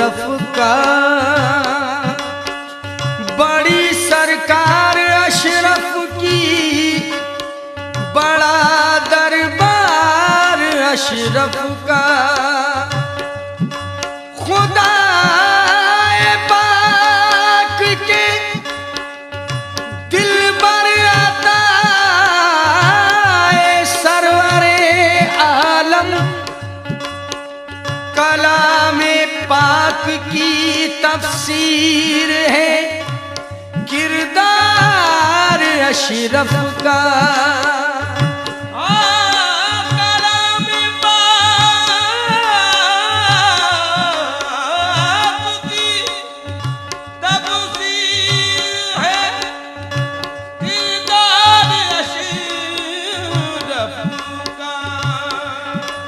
अशरफ का, बड़ी सरकार अशरफ की, बड़ा दरबार अशरफ का। खुदा पाक के दिल बर आता सरवरे आलम, कलामे पाक की तफसीर है किरदार अशरफ का।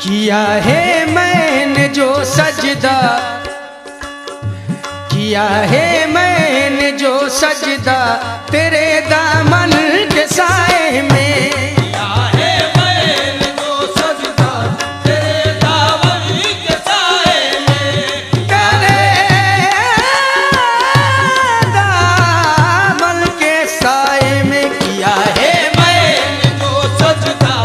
किया है मैंने जो सजदा, किया है मैंने जो सजदा तेरे दामन के साए में, किया है मैंने जो सजदा तेरे दामन के साए में, तेरे दामन के साए में। किया है मैंने जो सजदा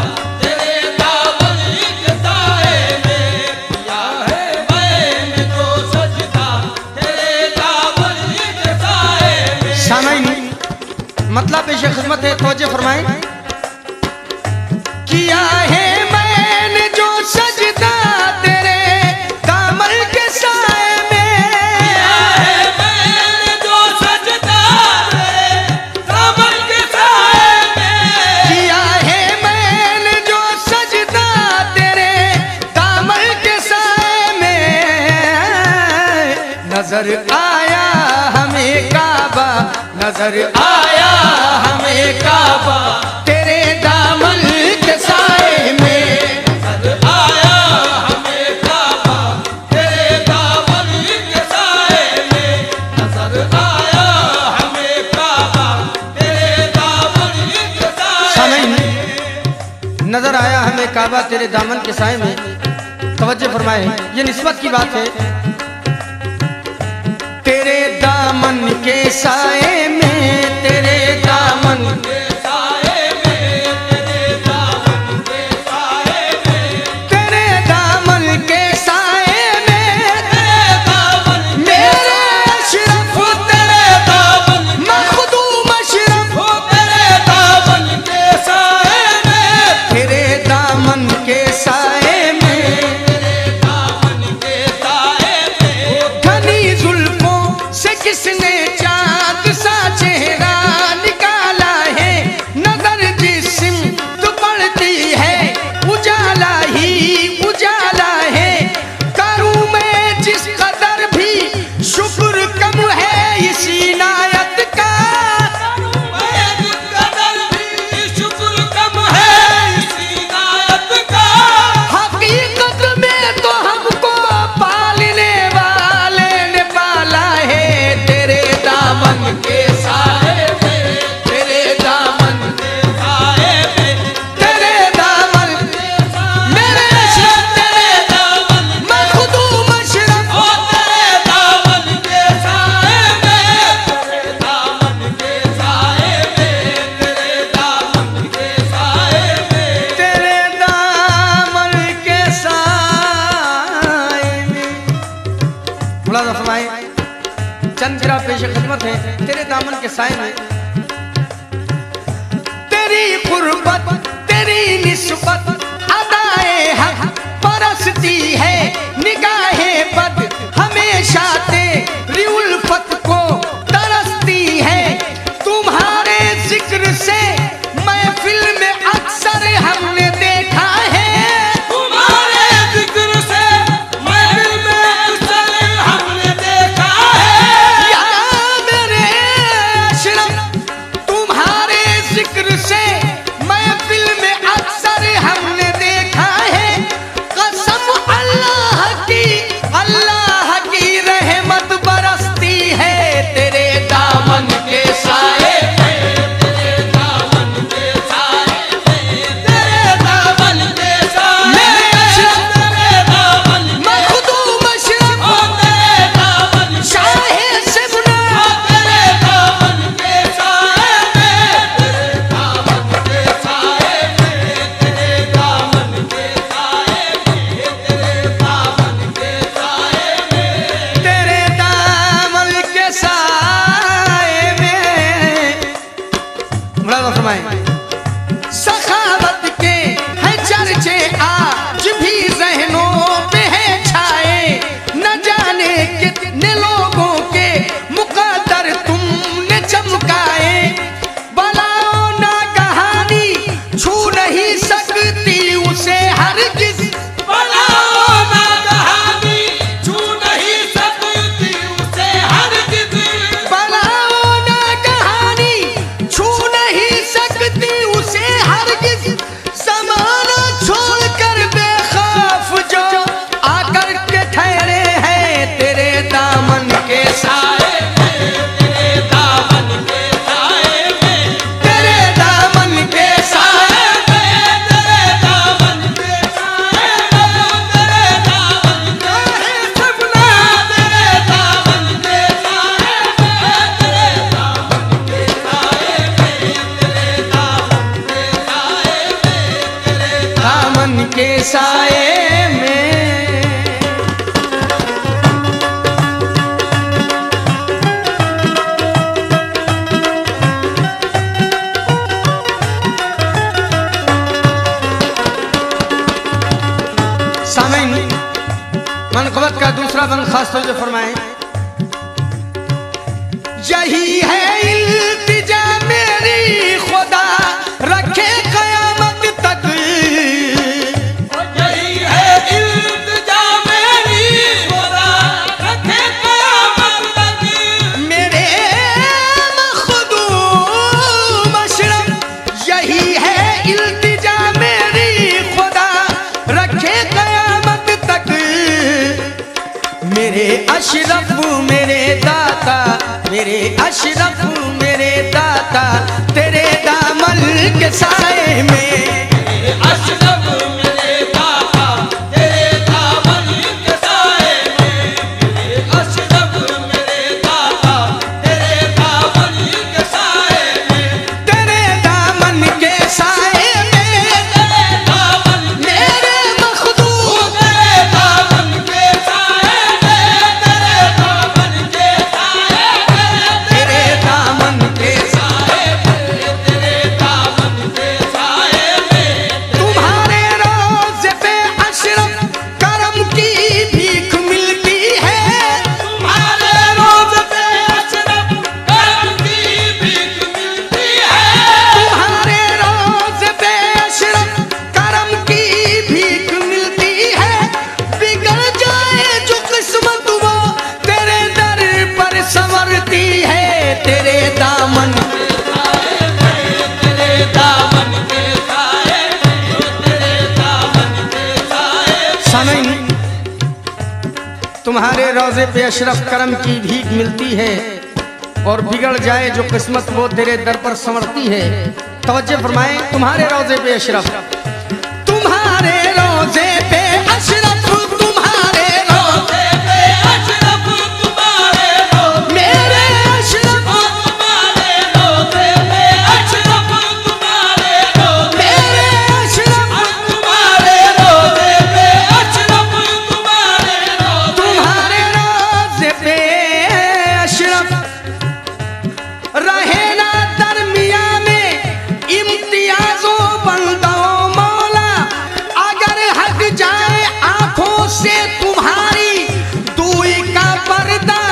तेरे दामन के साए में, किया है मैंने जो सजदा तेरे दामन के साए में। सामईन मतलब पेश खिदमत है, तवज्जो फरमाएं। किया है मैंने जो सजदा तेरे दामन के साए में, किया है मैंने जो सजदा तेरे दामन के साए में, किया है मैंने जो सजदा तेरे दामन के साए में। नजर आया हमें काबा, नजर आया हमें काबा तेरे दामन के साए में। नजर आया हमें काबा तेरे दामन के साए में, नजर आया हमें काबा तेरे दामन के साए में। सामईन नजर आया हमें काबा तेरे दामन के साए में। तवज्जो फरमाए, ये निस्बत की बात है। तेरे दामन के साए में, तेरे दामन के साए में, तेरे दामन के साए में, तेरे दामन के साए में, तेरे दामन मेरे अशरफ तेरे दामन मखदूम अशरफ तेरे दामन के साए में, तेरे दामन के साए में। तेरे दामन के साए में। घनी जुल्फों से किसने चाँद सा चेहरा निकाला है, नजर जिस्म तो पड़ती है उजाला ही उजाला है। करूँ मैं जिस कदर भी शुक्र कम है इसी इनायत का, मैं जिस कदर भी शुक्र कम है इसी इनायत का। हकीकत में तो हमको पालने वाले ने पाला है। तेरे दामन के साए में, तेरे दामन के साए में, तेरे दामन मेरे अशरफ तेरे दामन मखदूम अशरफ ओ तेरे दामन के साए में, तेरे दामन के साए में, तेरे दामन के साए में। तेरे दामन के साए में। मुलाज़ा फरमाएं, चंद जरा पेश खिदमत है। तेरे दामन के साए में तेरी कुर्बत तेरी निस्बत अदाए हक परस्ती है। निगाहे बद हमेशा तेरी उल्फत को तरसती है। तुम्हारे जिक्र से महफिल में अक्सर हमने देखा है। तुम्हारे जिक्र से महफिल में अक्सर हमने देखा है। या मेरे अशरफ तुम्हारे जिक्र से महफिल में अक्सर हमने देखा है। कसम अल्लाह की खास तौर से फरमाएं, यही है इल्तिजा मेरी खुदा रखे कयामत तक, यही है इल्तिजा मेरी खुदा रखे कयामत तक। मेरे मखदूम अशरफ, यही है इल्तिजा मेरी खुदा रखे कयामत तक। मेरे अशरफ मेरे दाता, मेरे अशरफ मेरे दाता, तेरे दामन के साए में, अशरफ मेरे दाता तेरे दामन के साए में, अशरफ मेरे दाता तेरे दामन के साए में, तेरे दामन के साए में, तेरे दामन मेरे मखदूम, तेरे दामन के साए में, तेरे दामन के साए में, तेरे दामन के साए में, तेरे दामन के साए में। तुम्हारे रोज़े पे अशरफ करम की भीख मिलती है, तुम्हारे रोज़ पे अशरफ करम की भीख मिलती है, तुम्हारे रोज़े पे अशरफ करम की भीख मिलती है। बिगड़ जाए जो किस्मत वो तेरे दर पर संवरती है, तेरे दामन तेरे दामन के साए में, तेरे दामन के साए में। सामईन, तुम्हारे रोज़े पे अशरफ करम की भीख मिलती है और बिगड़ जाए जो किस्मत वो तेरे दर पर संवरती है। तवज्जो फरमाएं, तुम्हारे रोज़े पे अशरफ, तुम्हारे रोज़े पे अशरफ, तुम्हारे रोज़े पे अशरफ तुम्हारे रोज़, मेरे अशरफ, तुम्हारे रोज़े पे अशरफ तुम्हारे रोज़, मेरे अशरफ, तुम्हारे रोज़े पे अशरफ तुम्हारे रोज़। तुम्हारे रोज़े पे अशरफ रहे ना दरमिया में इम्तियाजों बंदो मौला, अगर हट जाए आंखों से तुम्हारी दूरी का पर्दा,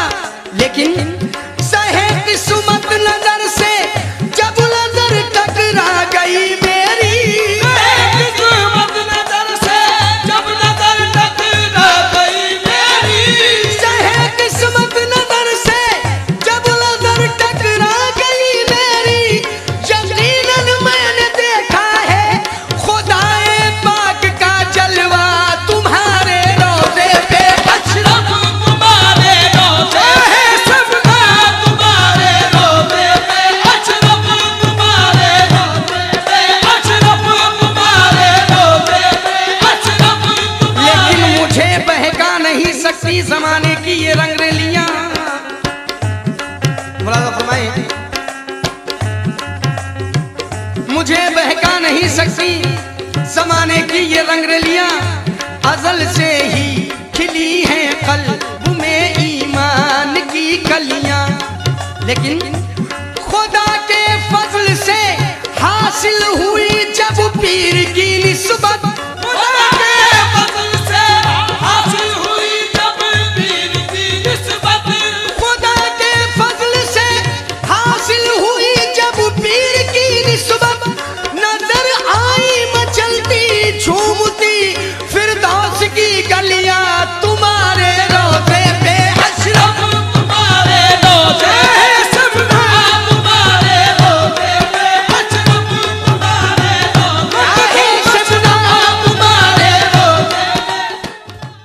लेकिन सहे किस्मत नजर से जब नजर टकरा गई मेरी, किस्मत नजर से जब नजर टकरा गई मेरी, सहे किस्मत नजर से जब नजर टकरा गई मेरी, यकीनन मैंने देखा है खुदाए पाक का जलवा तुम्हारे रोज़े पे अशरफ, तुम्हारे रोज़े पे सबका तुम्हारे रोज़े पे अशरफ, तुम्हारे रोज़े पे अशरफ, तुम्हारे रोज़े पे अशरफ, लेकिन मुझे बहका नहीं सकती जमाने की ये रंगरेलियां। मुलाज़ा फरमाइए, मुझे बहका नहीं सकती जमाने की ये रंगरेलियां, अजल से ही खिली हैं कल्ब में ईमान की कलियां, लेकिन खुदा के फजल से हासिल हुई जब पीर की निस्बत,